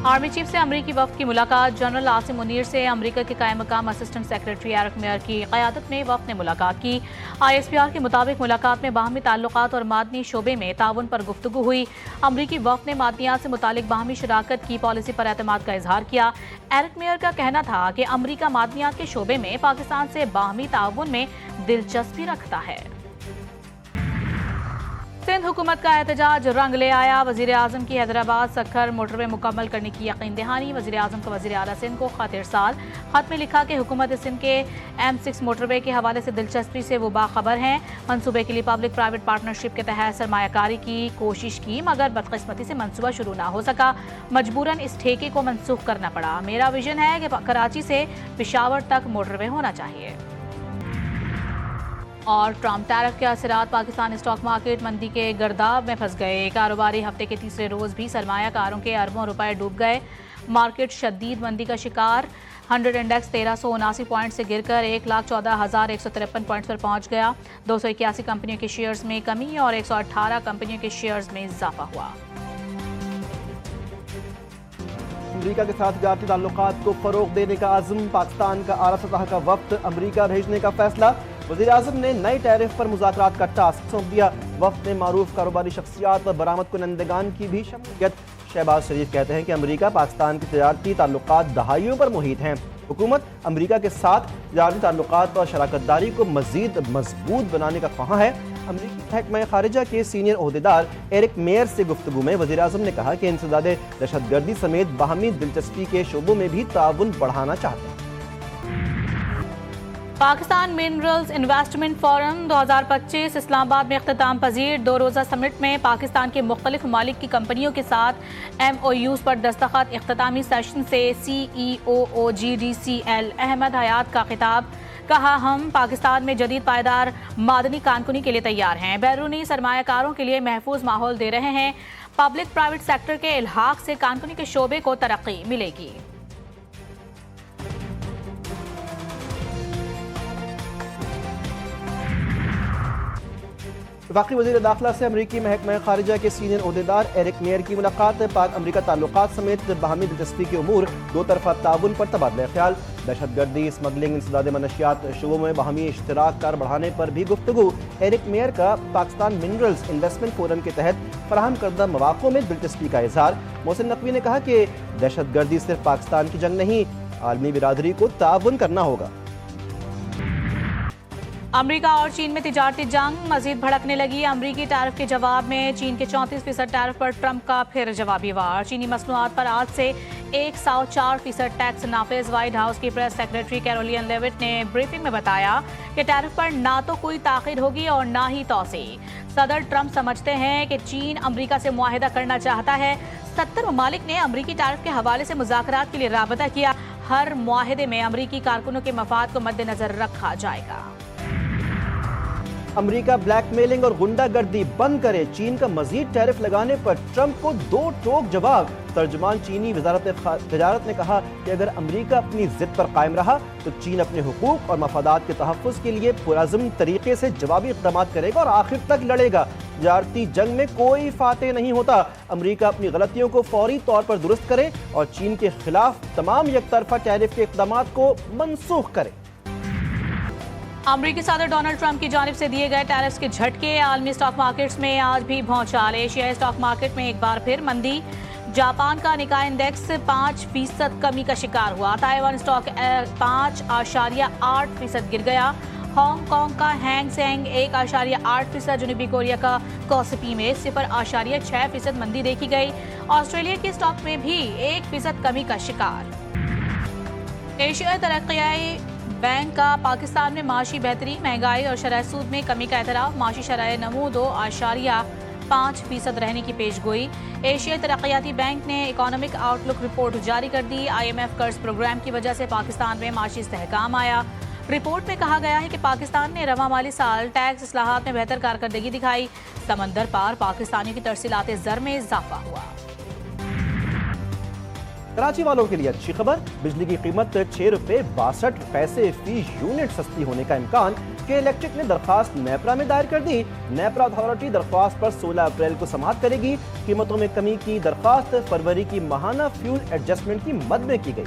Army chief से अमरीकी वफ्द की मुलाकात। जनरल आसिम मुनीर से अमरीका के कायम मकाम असिस्टेंट सेक्रेटरी एरिक मेयर की क़यादत में वफ्द ने मुलाकात की। ISPR के मुताबिक मुलाकात में बाहमी ताल्लुकात और मादनी शोबे में ताउन पर गुफ्तगू हुई। अमरीकी वफ्द ने मादनियात से मुतालिक बाहमी शराकत की पॉलिसी पर एतमाद का इजहार किया। एरिक मेयर का कहना था कि अमरीका मादनियात के शोबे में पाकिस्तान से बाहमी ताउन में दिलचस्पी रखता है। सिंध हुकूमत का एहतजाज रंग ले आया। वज़ीर आज़म की हैदराबाद सक्खर मोटरवे मुकम्मल करने की यकीन दहानी। वज़ीर आज़म का वज़ीर आला सिंध को खत इरसाल। खत में लिखा कि हुकूमत सिंध के M6 मोटरवे के हवाले से दिलचस्पी से वो बाखबर हैं। मनसूबे के लिए पब्लिक प्राइवेट पार्टनरशिप के तहत सरमायाकारी की कोशिश की, मगर बदकिस्मती से मनसूबा शुरू ना हो सका। मजबूरन इस ठेके को मनसूख करना पड़ा। मेरा विजन है कि कराची से पेशावर तक मोटरवे होना चाहिए। और ट्रम्प टैरिफ के असरात पाकिस्तान स्टॉक मार्केट मंदी के गर्दाब में फंस गए। कारोबारी हफ्ते के तीसरे रोज भी सरमायाकारों के अरबों रुपए डूब गए। मार्केट शदीद मंदी का शिकार। 100 इंडेक्स 1379 पॉइंट से गिरकर 1,14,153 पॉइंट्स पर पहुंच गया। 281 कंपनियों के शेयर्स में कमी और 118 कंपनियों के शेयर्स में इजाफा हुआ। अमरीका के साथ तिजारती ताल्लुकात को फरोग देने का अज़्म। पाकिस्तान का आला सतह का वफ्द अमरीका भेजने का फैसला। वज़ीर आज़म ने नए टैरिफ पर मुज़ाकरात का टास्क सौंप दिया। वफ्द ने मारूफ कारोबारी शख्सियात और बरामद कुनंदगान की भी शमूलियत। शहबाज शरीफ कहते हैं कि अमरीका पाकिस्तान के तिजारती ताल्लुकात दहाइयों पर मुहित हैं। हुकूमत अमरीका के साथ तिजारती ताल्लुकात और शराकतदारी को मज़ीद मजबूत बनाने का ख्वाह है। अमरीकी महकमा खारिजा के सीनियर ओहदेदार एरिक मेयर से गुफ्तगू में वज़ीर आज़म ने कहा कि इंसदाद दहशतगर्दी समेत बाहमी दिलचस्पी के शोबों में भी ताउन बढ़ाना चाहते हैं। Pakistan minerals investment forum 2025 Islamabad में इख्तिताम पजीर 2 रोज़ा समिट में पाकिस्तान के मुख्तलिफ ममालिक की कंपनियों के साथ MOUs पर दस्तखत। इख्तितामी सेशन से CEO OGDCL अहमद हयात का खिताब। कहा, हम पाकिस्तान में जदीद पायदार मादनी कानकुनी के लिए तैयार हैं। बैरूनी सरमायाकारों के लिए महफूज माहौल दे रहे हैं। पब्लिक प्राइवेट सेक्टर के इल्हाक से कानकुनी के शोबे को तरक्की मिलेगी। वफाकी वज़ीर दाखिला से अमरीकी महकमा खारिजा के सीनियर ओहदेदार एरिक मेयर की मुलाकात। पाक अमरीका ताल्लुकात समेत बाहमी दिलचस्पी के उमूर, दो तरफा ताउन पर तबादला ख्याल। दहशतगर्दी, स्मगलिंग, इंसदाद मनशियात शोबों में बाहमी इश्तराक कार बढ़ाने पर भी गुफ्तगू। एरिक मेयर का पाकिस्तान मिनरल्स इन्वेस्टमेंट फोरम के तहत फराहम करदा मौक़ों में दिलचस्पी का इजहार। मोहसिन नकवी ने कहा कि दहशतगर्दी सिर्फ पाकिस्तान की जंग नहीं, आलमी बिरादरी को ताउन करना होगा। अमरीका और चीन में तिजारती जंग मजीद भड़कने लगी। अमरीकी टैरिफ के जवाब में चीन के 34% टैरिफ पर ट्रंप का फिर जवाबी वार। चीनी मसनूआत पर आज से 104% टैक्स नाफिज। व्हाइट हाउस की प्रेस सेक्रेटरी कैरोलिन लेविट ने ब्रीफिंग में बताया कि टैरिफ पर ना तो कोई ताख़ीर होगी और ना ही तोसी। सदर ट्रंप समझते हैं कि चीन अमरीका से मुआहिदा करना चाहता है। 70 ममालिक ने अमरीकी टैरिफ के हवाले से मुज़ाकरात के लिए राबता किया। हर मुआहिदे में अमरीकी कारकुनों के मफाद को मद्देनजर रखा जाएगा। अमरीका ब्लैकमेलिंग और गुंडागर्दी बंद करे। चीन का मजीद टैरिफ लगाने पर ट्रंप को 2 टोक जवाब। तर्जुमान चीनी वजारत तिजारत ने कहा कि अगर अमरीका अपनी जिद पर कायम रहा तो चीन अपने हुकूक और मफादात के तहफ़्फ़ुज़ के लिए पुरअज़्म तरीके से जवाबी इक़दामात करेगा और आखिर तक लड़ेगा। तिजारती जंग में कोई फातेह नहीं होता। अमरीका अपनी गलतियों को फौरी तौर पर दुरुस्त करे और चीन के खिलाफ तमाम यकतरफा टैरिफ के इक़दामात को मनसूख करे। अमरीकी सदर डोनाल्ड ट्रंप की जानिब से दिए गए टैरिफ्स के झटके आलमी स्टॉक मार्केट्स में आज भी भौचाल। एशियाई स्टॉक मार्केट में एक बार फिर मंदी। जापान का निकाय इंडेक्स 5% कमी का शिकार हुआ। ताइवान स्टॉक 5.8% गिर गया। हांगकांग का हैंग सेंग 1.8%, जनूबी कोरिया का कॉस्पी में 0.6% मंदी देखी गई। ऑस्ट्रेलिया के स्टॉक में भी 1% कमी का शिकार। एशियाई तरक्याई बैंक का पाकिस्तान में माशी बेहतरी, महंगाई और शरह सूद में कमी का एतराफ़। माशी शरह नमू 2.5% रहने की पेशगोई। एशियाई तरक्याती बैंक ने इकोनॉमिक आउटलुक रिपोर्ट जारी कर दी। IMF कर्ज प्रोग्राम की वजह से पाकिस्तान में माशी इस्तेहकाम आया। रिपोर्ट में कहा गया है कि पाकिस्तान ने रवा माली साल टैक्स इस्लाहात में बेहतर कारकर्दगी दिखाई। समंदर पार पाकिस्तानियों की तरसीलात ज़र में इजाफा हुआ। कराची वालों के लिए अच्छी खबर, बिजली की कीमत 6 रुपये 62 पैसे फी यूनिट सस्ती होने का इम्कान। SK الیکٹرک نے درخواست نیپرا میں دائر کر دی۔ نیپرا اتھارٹی درخواست پر 16 اپریل کو سماعت کرے گی۔ قیمتوں میں کمی کی درخواست فروری کی ماہانہ فیول ایڈجسٹمنٹ کی مد میں کی گئی۔